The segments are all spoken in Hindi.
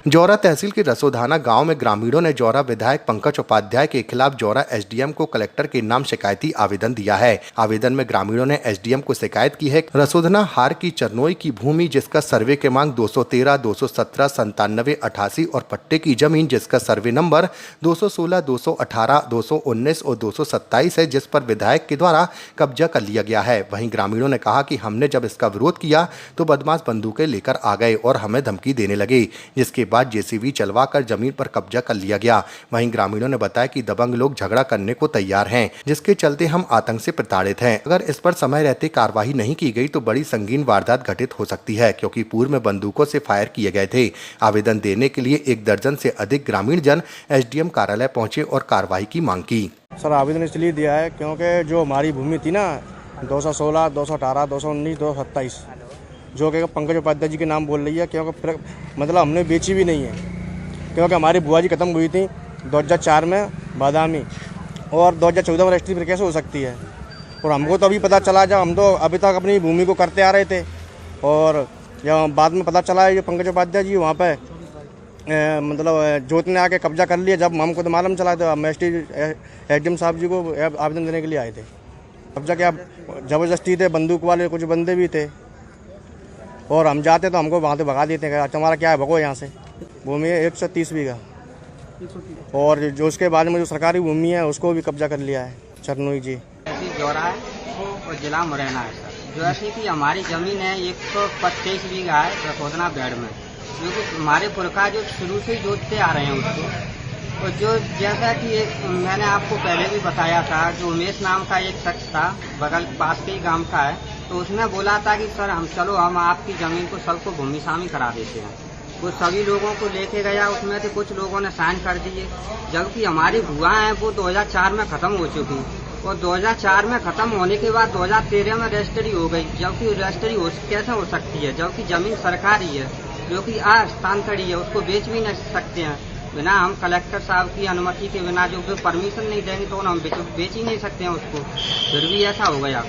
जौरा तहसील के रसोधाना गांव में ग्रामीणों ने जौरा विधायक पंकज उपाध्याय के खिलाफ जौरा एसडीएम को कलेक्टर के नाम शिकायती आवेदन दिया है। आवेदन में ग्रामीणों ने एसडीएम को शिकायत की है रसोधना हार की चरनोई की भूमि जिसका सर्वे क्रमांक 213, 217, 97, 88 और पट्टे की जमीन जिसका सर्वे नंबर 216, 218, 219 और 227 है, जिस पर विधायक के द्वारा कब्जा कर लिया गया है। वहीं ग्रामीणों ने कहा कि हमने जब इसका विरोध किया तो बदमाश बंदूकें लेकर आ गए और हमें धमकी देने लगे, जिसके बाद जेसीबी चलवाकर जमीन पर कब्जा कर लिया गया। वहीं ग्रामीणों ने बताया कि दबंग लोग झगड़ा करने को तैयार हैं, जिसके चलते हम आतंक से प्रताड़ित हैं। अगर इस पर समय रहते कार्रवाई नहीं की गई तो बड़ी संगीन वारदात घटित हो सकती है, क्योंकि पूर्व में बंदूकों से फायर किए गए थे। आवेदन देने के लिए 1 दर्जन से अधिक ग्रामीण जन एसडीएम कार्यालय पहुंचे और कार्रवाई की मांग की। सर, आवेदन इसलिए दिया है क्योंकि जो हमारी भूमि थी ना 216, 218, 219, 227 जो कि पंकज उपाध्याय जी के नाम बोल रही है, क्योंकि मतलब हमने बेची भी नहीं है, क्योंकि हमारी बुआ जी खत्म हुई थी 2004 में बादामी और 2014 में रजिस्ट्री फिर कैसे हो सकती है। और हमको तो अभी पता चला, जब हम तो अभी तक अपनी भूमि को करते आ रहे थे और जब बाद में पता चला ये पंकज उपाध्याय जी वहाँ पे मतलब जोत ने आके कब्जा कर लिया। जब हमको तो मालूम चला तो एसडीएम साहब जी को आवेदन देने के लिए आए थे। कब्जा क्या ज़बरदस्ती थे, बंदूक वाले कुछ बंदे भी थे और हम जाते तो हमको वहाँ से भगा देते हैं। तुम्हारा क्या है, भगो यहाँ से। भूमि है 130 बीघा और जो उसके बाद में जो सरकारी भूमि है उसको भी कब्जा कर लिया है चरनोई जी। जौरा है और जिला मुरैना है सर। जो ऐसी कि हमारी ज़मीन है 125 बीघा है रसोधना बेड़ में, जो कि हमारे पुरखा जो शुरू से जोतते आ रहे हैं उसको। और जो जैसा कि मैंने आपको पहले भी बताया था, जो उमेश नाम का एक शख्स था बगल पास के ही गांव का है, तो उसने बोला था कि सर हम आपकी ज़मीन को सबको भूमि शामी करा देते हैं। वो सभी लोगों को लेके गया, उसमें से कुछ लोगों ने साइन कर दिए, जबकि हमारी भुआ हैं वो 2004 में ख़त्म हो चुकी और 2004 में ख़त्म होने के बाद 2013 में रजिस्ट्री हो गई। जबकि रजिस्ट्री कैसे हो सकती है, जबकि ज़मीन सरकारी है जो कि हस्तांतरी है, उसको बेच भी नहीं सकते हैं बिना हम कलेक्टर साहब की अनुमति के बिना। जो परमिशन नहीं देंगे तो हम बेच ही नहीं सकते हैं उसको। फिर भी ऐसा हो गया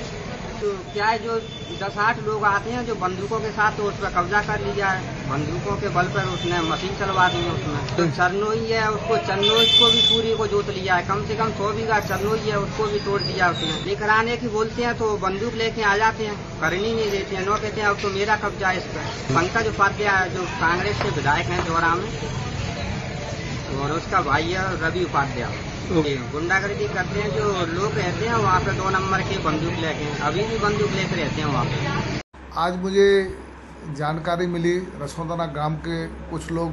तो क्या है, जो 10-8 लोग आते हैं जो बंदूकों के साथ, तो उस पर कब्जा कर लिया है। बंदूकों के बल पर उसने मशीन चलवा दी है उसमें। तो चरनोई है उसको, चरनोई को भी पूरी को जोत लिया है, कम से कम 100 बीघा चरनोई है उसको भी तोड़ दिया उसने। लेकर आने की बोलते हैं तो बंदूक लेके आ जाते हैं, करनी नहीं देते हैं। नो कहते हैं अब तो मेरा कब्जा है इस पर। पंकज उपाध्याय जो कांग्रेस के विधायक हैं जौरा में, और उसका भाई है रवि उपाध्याय, गुंडागर्दी करते हैं। जो लोग रहते हैं वहाँ पे 2 नंबर के बंदूक लेके, अभी भी बंदूक लेकर रहते हैं वहाँ पे। आज मुझे जानकारी मिली, रसोधना ग्राम के कुछ लोग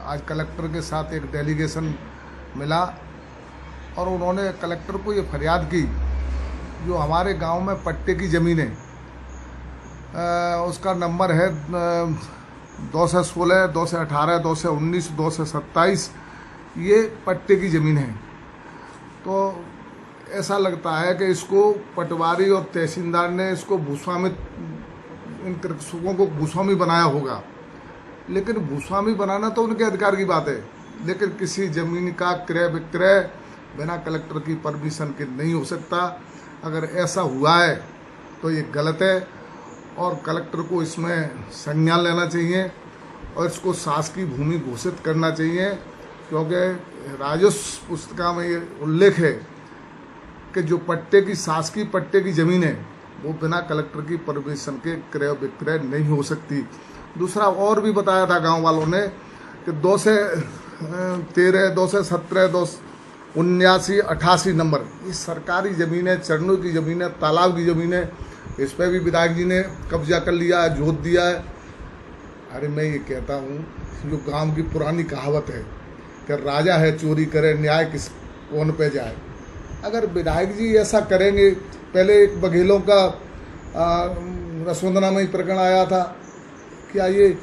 आज कलेक्टर के साथ एक डेलीगेशन मिला और उन्होंने कलेक्टर को ये फरियाद की, जो हमारे गांव में पट्टे की ज़मीन है उसका नंबर है 216, 218, 219, 227, ये पट्टे की ज़मीन है। तो ऐसा लगता है कि इसको पटवारी और तहसीलदार ने इसको भूस्वामी, इन कृषकों को भूस्वामी बनाया होगा। लेकिन भूस्वामी बनाना तो उनके अधिकार की बात है, लेकिन किसी ज़मीन का क्रय विक्रय बिना कलेक्टर की परमिशन के नहीं हो सकता। अगर ऐसा हुआ है तो ये गलत है और कलेक्टर को इसमें संज्ञान लेना चाहिए और इसको शासकीय भूमि घोषित करना चाहिए, क्योंकि राजस्व पुस्तिका में ये उल्लेख है कि जो पट्टे की शासकीय पट्टे की ज़मीन है वो बिना कलेक्टर की परमिशन के क्रय विक्रय नहीं हो सकती। दूसरा और भी बताया था गांव वालों ने कि 2 से 13, 2 से 17, 279, 88 नंबर ये सरकारी ज़मीन है, चरणों की ज़मीन है, तालाब की ज़मीन है। इस पर भी विधायक जी ने कब्जा कर लिया है, जोत दिया है। अरे मैं ये कहता हूँ, जो गांव की पुरानी कहावत है कि राजा है चोरी करे, न्याय किस कौन पे जाए। अगर विधायक जी ऐसा करेंगे, पहले एक बघेलों का रसोधना में ही प्रकरण आया था, क्या ये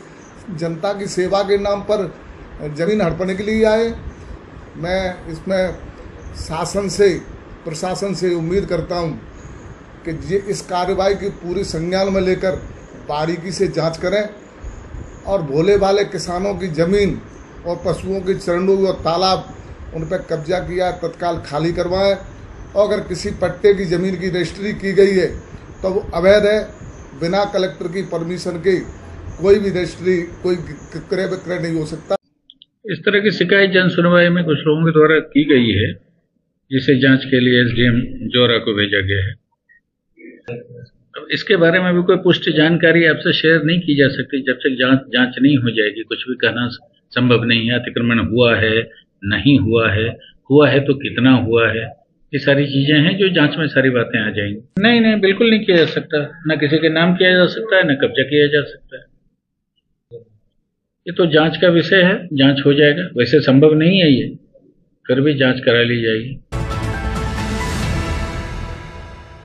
जनता की सेवा के नाम पर जमीन हड़पने के लिए आए? मैं इसमें शासन से, प्रशासन से उम्मीद करता हूँ कि ये इस कार्रवाई की पूरी संज्ञान में लेकर बारीकी से जांच करें और भोले भाले किसानों की ज़मीन और पशुओं की चरणों और तालाब उन पर कब्जा किया तत्काल खाली करवाएं। और अगर किसी पट्टे की ज़मीन की रजिस्ट्री की गई है तो वो अवैध है, बिना कलेक्टर की परमिशन के कोई भी रजिस्ट्री कोई क्रय विक्रय नहीं हो सकता। इस तरह की शिकायत जन सुनवाई में कुछ लोगों के द्वारा की गई है, जिसे जांच के लिए एसडीएम जौरा को भेजा गया है। अब इसके बारे में भी कोई पुष्टि जानकारी आपसे शेयर नहीं की जा सकती जब तक जांच नहीं हो जाएगी। कुछ भी कहना संभव नहीं है। अतिक्रमण हुआ है, नहीं हुआ है तो कितना हुआ है, ये सारी चीजें हैं जो जांच में सारी बातें आ जाएंगी। नहीं, बिल्कुल नहीं किया जा सकता। न किसी के नाम किया जा सकता है, न कब्जा किया जा सकता है। ये तो जांच का विषय है, जांच हो जाएगा। वैसे संभव नहीं है ये, फिर भी जांच करा ली जाएगी।